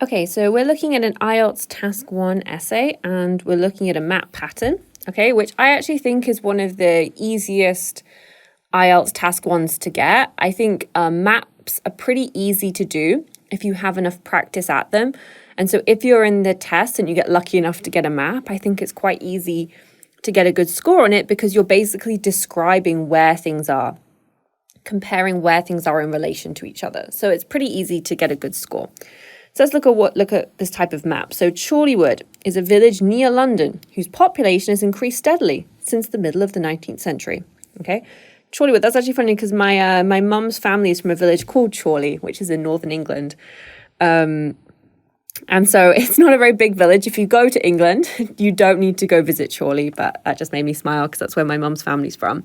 Okay, so we're looking at an IELTS Task 1 essay, and we're looking at a map pattern, okay, which I actually think is one of the easiest IELTS Task 1s to get. I think maps are pretty easy to do if you have enough practice at them. And so if you're in the test and you get lucky enough to get a map, I think it's quite easy to get a good score on it because you're basically describing where things are, comparing where things are in relation to each other. So it's pretty easy to get a good score. So let's look at this type of map. So Chorleywood is a village near London whose population has increased steadily since the middle of the 19th century. Okay, Chorleywood, that's actually funny because my mum's family is from a village called Chorley, which is in northern England. And so it's not a very big village. If you go to England, you don't need to go visit Chorley, but that just made me smile because that's where my mum's family's from.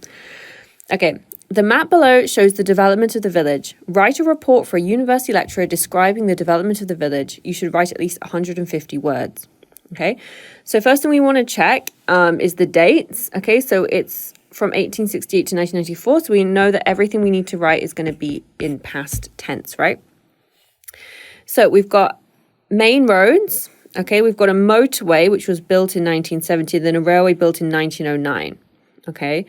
Okay. The map below shows the development of the village. Write a report for a university lecturer describing the development of the village. You should write at least 150 words. Okay, so first thing we want to check is the dates. Okay, so it's from 1868 to 1994. So we know that everything we need to write is going to be in past tense, right? So we've got main roads. Okay, we've got a motorway, which was built in 1970, then a railway built in 1909. Okay.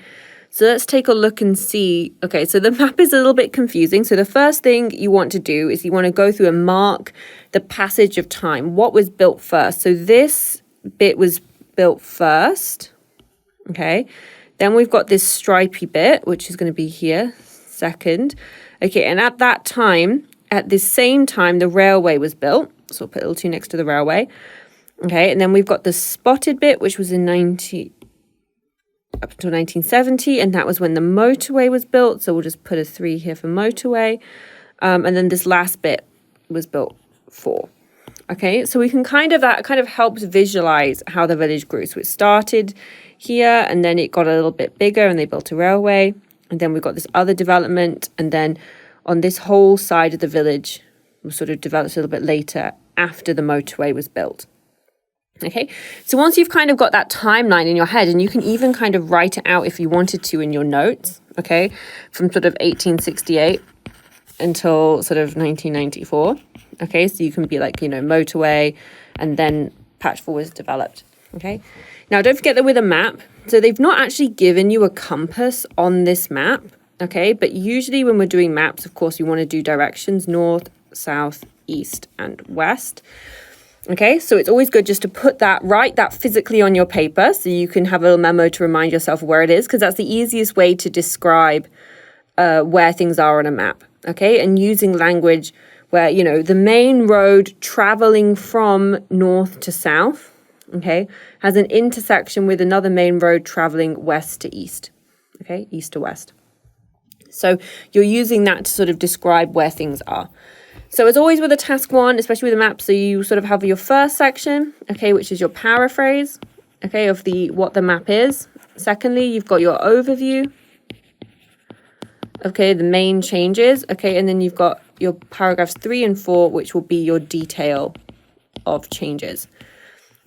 So let's take a look and see. Okay, so the map is a little bit confusing. So the first thing you want to do is you want to go through and mark the passage of time. What was built first? So this bit was built first. Okay, then we've got this stripy bit, which is going to be here, second. Okay, and at that time, at the same time, the railway was built. So we'll put a little 2 next to the railway. Okay, and then we've got the spotted bit, which was in up until 1970, and that was when the motorway was built. So we'll just put a 3 here for motorway. And then this last bit was built for. Okay, so we can that kind of helps visualize how the village grew. So it started here, and then it got a little bit bigger, and they built a railway. And then we've got this other development, and then on this whole side of the village was sort of developed a little bit later after the motorway was built. Okay, so once you've kind of got that timeline in your head, and you can even kind of write it out if you wanted to in your notes, okay, from sort of 1868 until sort of 1994. Okay, so you can be like, motorway, and then patch 4 was developed. Okay, now don't forget that with a map, so they've not actually given you a compass on this map. Okay, but usually when we're doing maps, of course, you want to do directions: north, south, east, and west. Okay, so it's always good just to write that physically on your paper so you can have a little memo to remind yourself where it is, because that's the easiest way to describe where things are on a map. Okay, and using language where, the main road traveling from north to south, okay, has an intersection with another main road traveling west to east. Okay, east to west. So you're using that to sort of describe where things are. So as always with a task 1, especially with a map, so you sort of have your first section, okay, which is your paraphrase, okay, of what the map is. Secondly, you've got your overview, okay, the main changes, okay, and then you've got your paragraphs 3 and 4, which will be your detail of changes.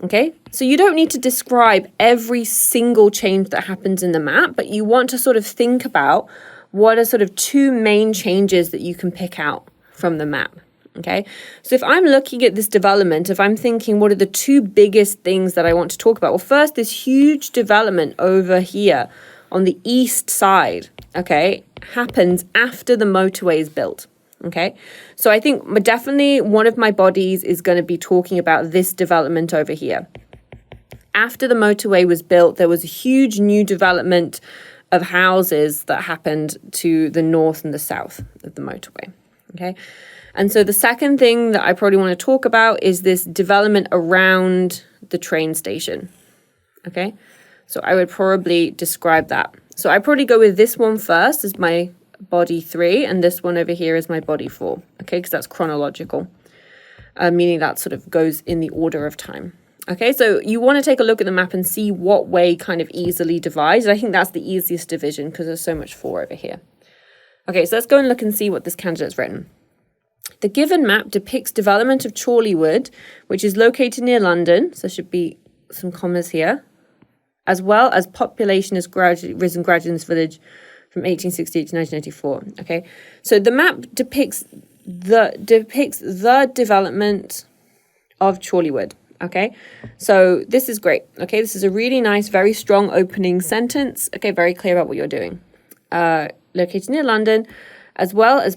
Okay, so you don't need to describe every single change that happens in the map, but you want to sort of think about what are sort of 2 main changes that you can pick out from the map. Okay, so if I'm looking at this development, if I'm thinking what are the 2 biggest things that I want to talk about? Well, first, this huge development over here on the east side, okay, happens after the motorway is built. Okay, so I think definitely one of my bodies is going to be talking about this development over here. After the motorway was built, there was a huge new development of houses that happened to the north and the south of the motorway. Okay, and so the second thing that I probably want to talk about is this development around the train station. Okay, so I would probably describe that. So I probably go with this one first as my body 3, and this one over here is my body 4. Okay, because that's chronological, meaning that sort of goes in the order of time. Okay, so you want to take a look at the map and see what way kind of easily divides. I think that's the easiest division because there's so much 4 over here. Okay, so let's go and look and see what this candidate's written. The given map depicts development of Chorleywood, which is located near London, so there should be some commas here, as well as population has risen gradually in this village from 1868 to 1984. Okay, so the map depicts the development of Chorleywood. Okay, so this is great. Okay, this is a really nice, very strong opening sentence. Okay, very clear about what you're doing. Located near London, as well as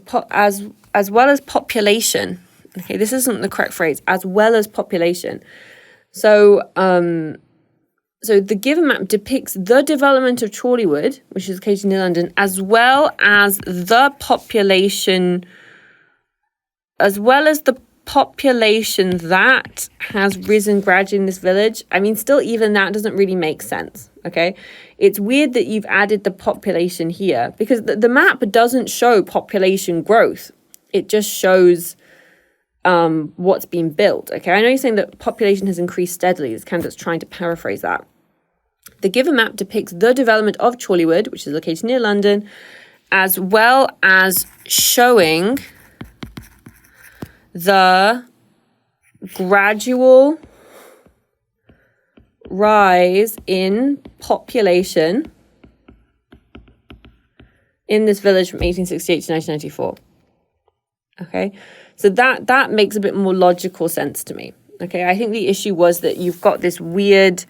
population. Okay, this isn't the correct phrase. As well as population. So, so the given map depicts the development of Chorleywood, which is located near London, as well as the population that has risen gradually in this village. I mean, still, even that doesn't really make sense, okay? It's weird that you've added the population here, because the map doesn't show population growth. It just shows what's been built, okay? I know you're saying that population has increased steadily. This candidate's trying to paraphrase that. The given map depicts the development of Chorleywood, which is located near London, as well as showing the gradual rise in population in this village from 1868 to 1994. Okay, so that makes a bit more logical sense to me. Okay, I think the issue was that you've got this weird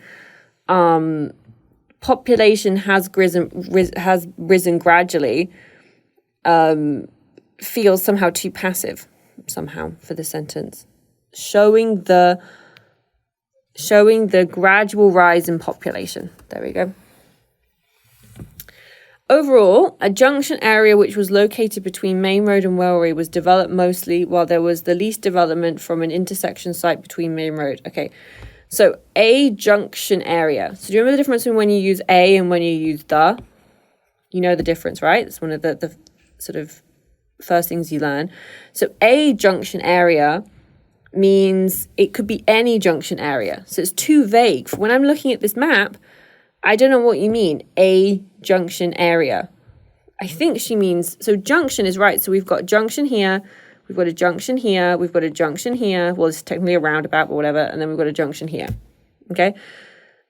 population has risen gradually, feels somehow too passive somehow for the sentence. Showing the gradual rise in population. There we go. Overall, a junction area which was located between Main Road and Railway was developed mostly, while there was the least development from an intersection site between Main Road. Okay, so a junction area. So do you remember the difference between when you use a and when you use the? You know the difference, right? It's one of the sort of first things you learn. So a junction area means it could be any junction area. So it's too vague. When I'm looking at this map, I don't know what you mean, a junction area. I think she means, so junction is right. So we've got junction here, we've got a junction here, we've got a junction here. Well, it's technically a roundabout, but whatever. And then we've got a junction here. Okay.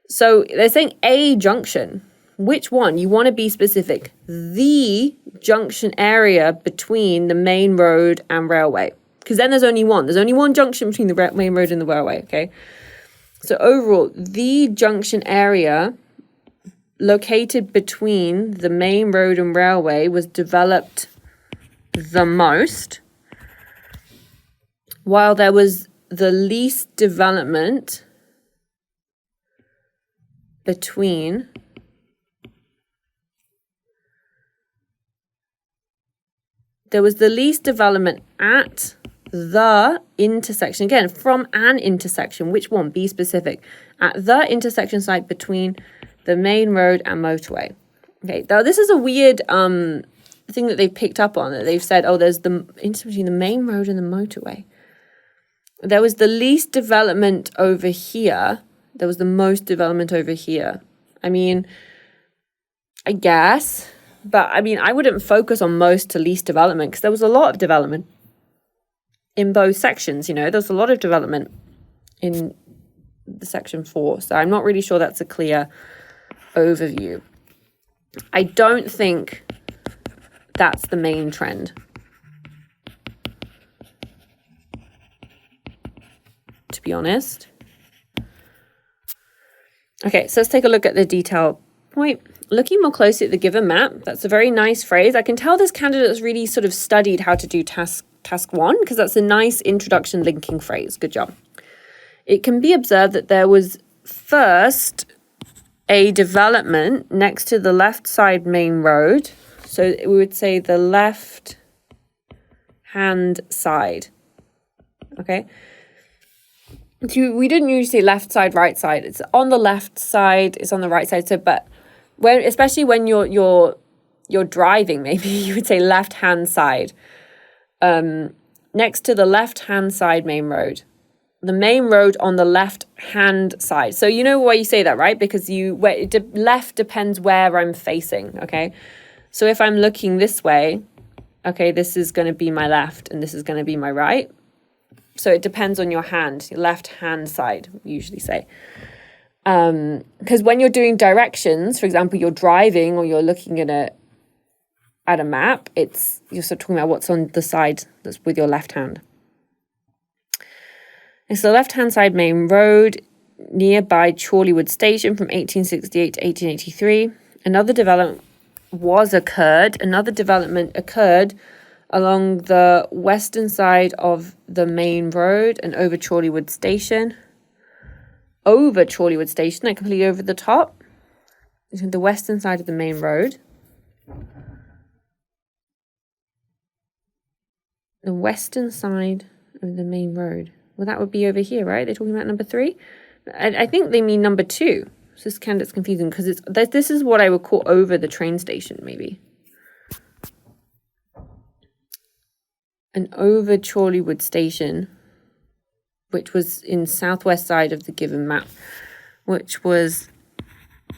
So they're saying a junction. Which one? You want to be specific. The junction area between the main road and railway. Because then there's only one. There's only one junction between the main road and the railway, okay? So overall, the junction area located between the main road and railway was developed the most, while there was the least development between at the intersection. Again, from an intersection. Which one? Be specific. At the intersection site between the main road and motorway. Okay, now this is a weird thing that they've picked up on. That they've said, oh, there's the intersection between the main road and the motorway. There was the least development over here. There was the most development over here. I mean, I guess... But, I mean, I wouldn't focus on most to least development because there was a lot of development in both sections, you know. There's a lot of development in the section 4. So I'm not really sure that's a clear overview. I don't think that's the main trend. To be honest. Okay, so let's take a look at the detail point. Looking more closely at the given map, that's a very nice phrase. I can tell this candidate has really sort of studied how to do task 1 because that's a nice introduction linking phrase. Good job. It can be observed that there was first a development next to the left side main road. So we would say the left hand side. Okay. So we didn't usually say left side, right side. It's on the left side, it's on the right side. So, but especially when you're driving, maybe you would say left hand side. Next to the left hand side main road, the main road on the left hand side. So you know why you say that, right? Because left depends where I'm facing. Okay, so if I'm looking this way, okay, this is going to be my left, and this is going to be my right. So it depends on your hand, your left hand side. We usually say. Because when you're doing directions, for example, you're driving or you're looking at at a map, you're sort of talking about what's on the side that's with your left hand. It's the left-hand side main road nearby Chorleywood Station from 1868 to 1883. Another development occurred along the western side of the main road and over Chorleywood Station. Over Chorleywood Station, like completely over the top. The western side of the main road. The western side of the main road. Well, that would be over here, right? They're talking about number 3. I think they mean number 2. So this candidate's confusing because this is what I would call over the train station, maybe. And over Chorleywood Station, which was in southwest side of the given map, which was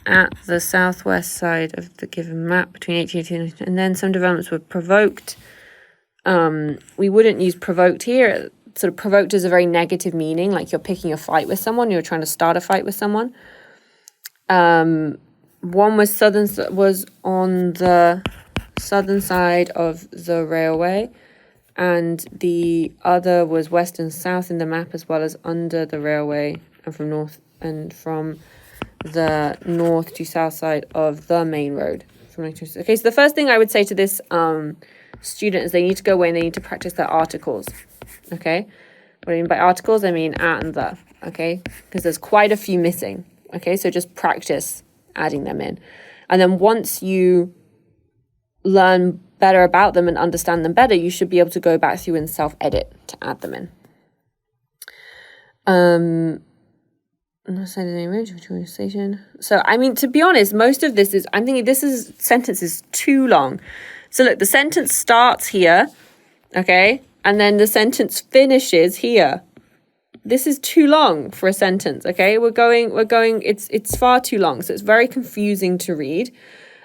at the southwest side of the given map between 1880 and then some developments were provoked. We wouldn't use provoked here. Sort of provoked is a very negative meaning, like you're picking a fight with someone, you're trying to start a fight with someone. One was on the southern side of the railway, and the other was west and south in the map, as well as under the railway and from the north to south side of the main road. Okay, so the first thing I would say to this student is they need to go away and they need to practice their articles. Okay, what I mean by articles, I mean at and the. Okay, because there's quite a few missing. Okay, so just practice adding them in, and then once you learn better about them and understand them better, you should be able to go back through and self-edit to add them in. So I mean, to be honest, most of this I'm thinking this sentence is too long. So look, the sentence starts here, okay? And then the sentence finishes here. This is too long for a sentence, okay? We're going, it's far too long. So it's very confusing to read.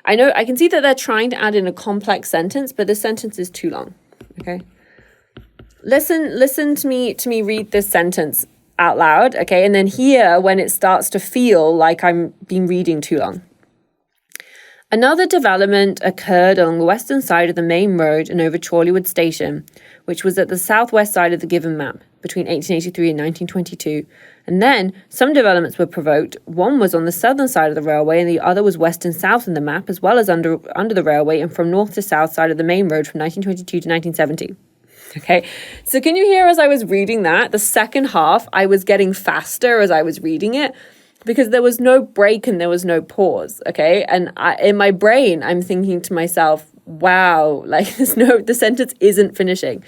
I know, I can see that they're trying to add in a complex sentence, but the sentence is too long, okay? Listen to me read this sentence out loud, okay? And then hear when it starts to feel like I'm been reading too long. Another development occurred along the western side of the main road and over Chorleywood Station, which was at the southwest side of the given map between 1883 and 1922. And then some developments were provoked. One was on the southern side of the railway and the other was west and south in the map, as well as under the railway and from north to south side of the main road from 1922 to 1970. Okay, so can you hear as I was reading that, the second half, I was getting faster as I was reading it, because there was no break and there was no pause, okay? And in my brain, I'm thinking to myself, wow, like the sentence isn't finishing.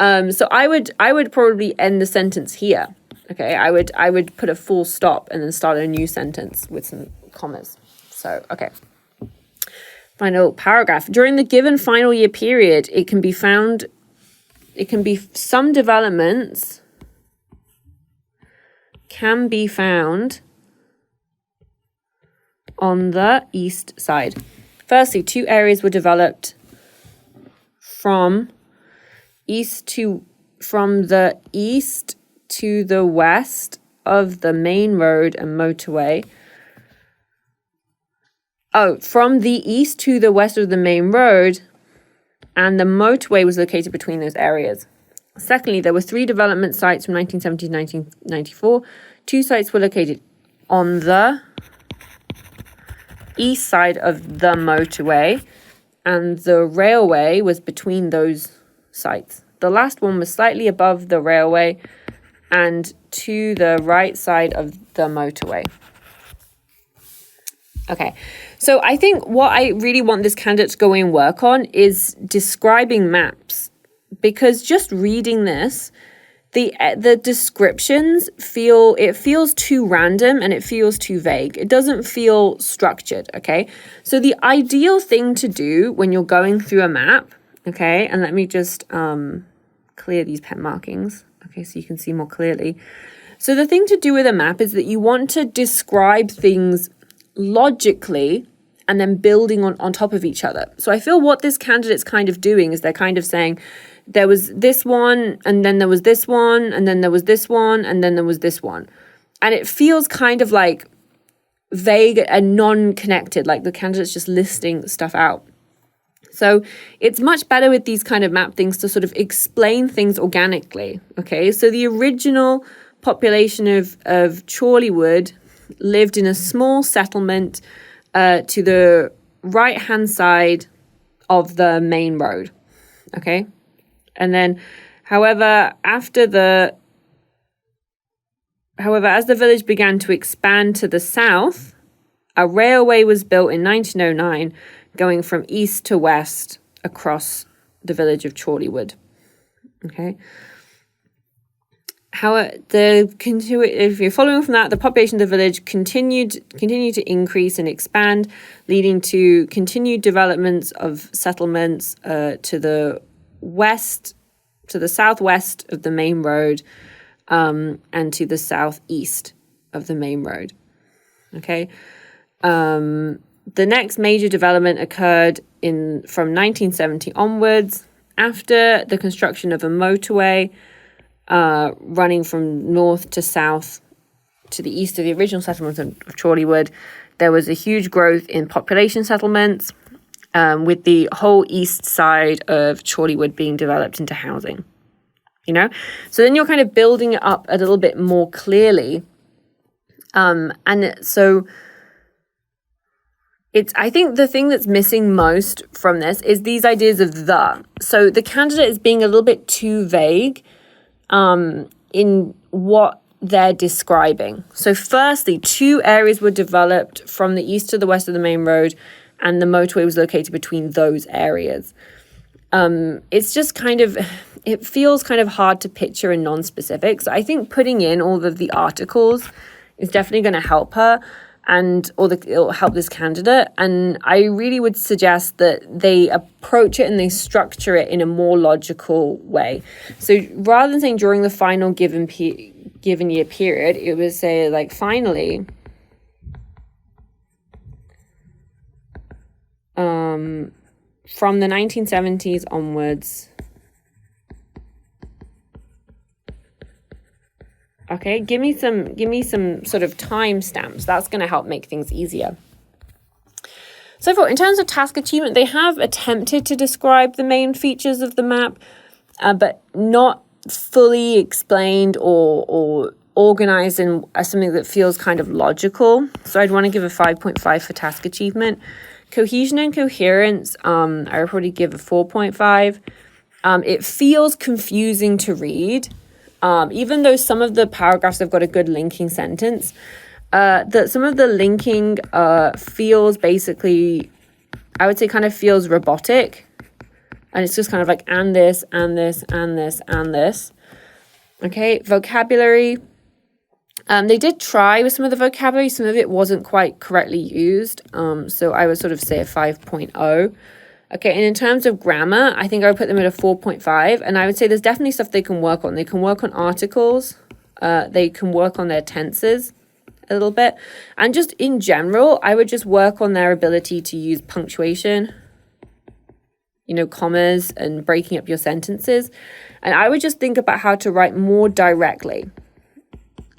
So I would probably end the sentence here, okay? I would put a full stop and then start a new sentence with some commas. So, okay. Final paragraph. During the given final year period, some developments can be found on the east side. Firstly, 2 areas were developed from the east to the west of the main road and motorway. From the east to the west of the main road, and the motorway was located between those areas. Secondly, there were 3 development sites from 1970 to 1994. 2 sites were located on the east side of the motorway, and the railway was between those sites. The last one was slightly above the railway and to the right side of the motorway. Okay, so I think what I really want this candidate to go in and work on is describing maps, because just reading this, the descriptions feels too random and it feels too vague. It doesn't feel structured, okay? So the ideal thing to do when you're going through a map, okay, and let me just clear these pen markings, okay, so you can see more clearly. So the thing to do with a map is that you want to describe things logically and then building on top of each other. So I feel what this candidate's kind of doing is they're kind of saying, there was this one, and then there was this one, and then there was this one, and then there was this one. And it feels kind of like vague and non-connected, like the candidate's just listing stuff out. So it's much better with these kind of map things to sort of explain things organically, okay? So the original population of Chorleywood lived in a small settlement to the right-hand side of the main road, okay? And then, however, as the village began to expand to the south, a railway was built in 1909 going from east to west across the village of Chorleywood. Okay. If you're following from that, the population of the village continued to increase and expand, leading to continued developments of settlements to the southwest of the main road, and to the southeast of the main road. Okay. The next major development occurred from 1970 onwards, after the construction of a motorway running from north to south to the east of the original settlement of Chorleywood. There was a huge growth in population settlements, with the whole east side of Chorleywood being developed into housing. You know, so then you're kind of building it up a little bit more clearly, and so. I think the thing that's missing most from this is these ideas of the. So the candidate is being a little bit too vague in what they're describing. So firstly, 2 areas were developed from the east to the west of the main road, and the motorway was located between those areas. It's just it feels kind of hard to picture in non-specific. So I think putting in all of the articles is definitely going to help her. It'll help this candidate. And I really would suggest that they approach it and they structure it in a more logical way. So rather than saying during the final given year period, it would say like finally, from the 1970s onwards. Okay, give me some sort of time stamps. That's going to help make things easier. So in terms of task achievement, they have attempted to describe the main features of the map, but not fully explained or organized in something that feels kind of logical. So I'd want to give a 5.5 for task achievement. Cohesion and coherence, I would probably give a 4.5. It feels confusing to read. Even though some of the paragraphs have got a good linking sentence, that some of the linking feels basically, I would say kind of feels robotic. And it's just kind of like, and this, and this, and this, and this. Okay, vocabulary. They did try with some of the vocabulary. Some of it wasn't quite correctly used. So I would sort of say a 5.0. Okay, and in terms of grammar, I think I would put them at a 4.5, and I would say there's definitely stuff they can work on. They can work on articles, they can work on their tenses a little bit, and just in general, I would just work on their ability to use punctuation, commas, and breaking up your sentences, and I would just think about how to write more directly.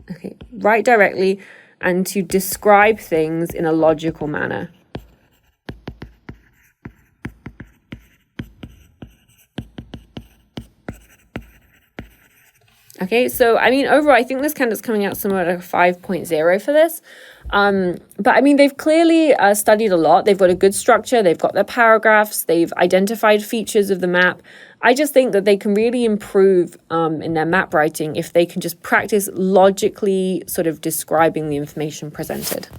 Okay, write directly, and to describe things in a logical manner. Okay, so, overall, I think this candidate's coming out somewhere like a 5.0 for this. But, they've clearly studied a lot. They've got a good structure. They've got their paragraphs. They've identified features of the map. I just think that they can really improve in their map writing if they can just practice logically sort of describing the information presented.